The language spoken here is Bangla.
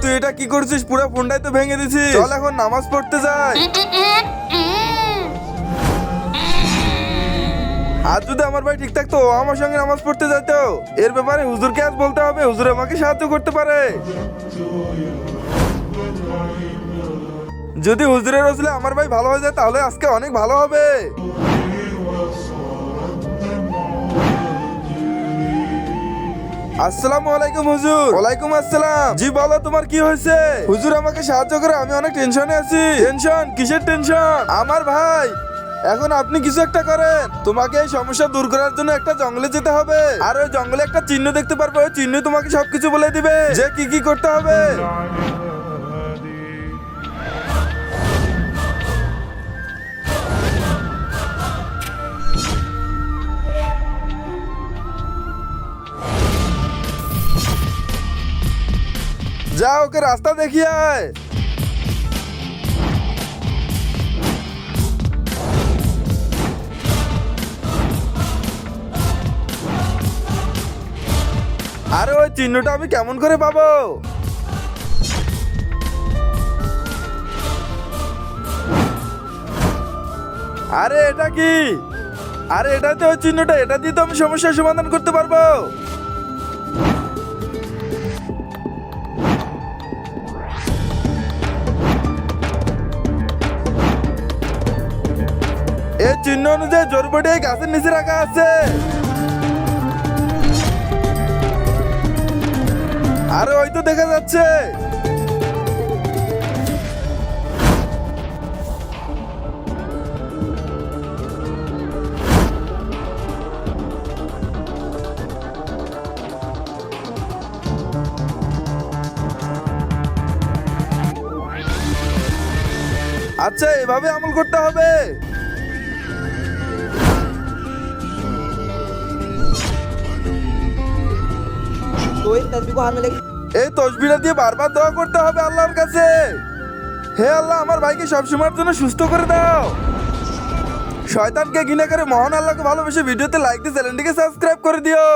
তুই এটা কি করছিস? পুরো ফোনটাই তো ভেঙে দিছিস। চল এখন নামাজ পড়তে যাই। আজ যদি আমার ভাই ঠিক থাকতো ও আমার সঙ্গে নামাজ পড়তে যেতো। এর ব্যাপারে হুজুরকে আজ বলতে হবে, হুজুর আমাকে সাহায্য করতে পারে। যদি হুজুরের রসলে আমার ভাই ভালো হয়ে যায় তাহলে আজকে অনেক ভালো হবে। আসসালামু আলাইকুম হুজুর। ওয়ালাইকুম আসসালাম। জি বলো, তোমার কি হয়েছে? হুজুর আমাকে সাহায্য করে, আমি অনেক টেনশনে আছি। টেনশন? কিসের টেনশন? আমার ভাই। এখন আপনি কিছু একটা করেন। তোমাকে এই সমস্যা দূর করার জন্য একটা জঙ্গলে যেতে হবে, আর ওই জঙ্গলে একটা চিহ্ন দেখতে পারবে। ওই চিহ্ন তোমাকে সবকিছু বলে দিবে যে কি কি করতে হবে। যা ওকে রাস্তা দেখিয়ে আয়। আরে ওই চিহ্নটা আমি কেমন করে পাবো? আরে এটা কি? আরে এটাই তো ওই চিহ্নটা, এটা দিয়ে তো আমি সমস্যার সমাধান করতে পারবো। এই চিহ্ন অনুযায়ী জোরবটি এই গাছের নিচে রাখা আছে। আরে ওই তো দেখা যাচ্ছে। আচ্ছা, এভাবে আমল করতে হবে। तो इस तस्वीर को हाथ में लेके এই তসবিহটা দিয়ে বারবার দোয়া করতে হবে আল্লাহর কাছে। হে আল্লাহ, আমার ভাইকে সবসময়ের জন্য সুস্থ করে দাও। শয়তানকে ঘৃণা করে মহান আল্লাহকে ভালোবেসে ভিডিওতে লাইক দিয়ে চ্যানেলটিকে সাবস্ক্রাইব করে দিও।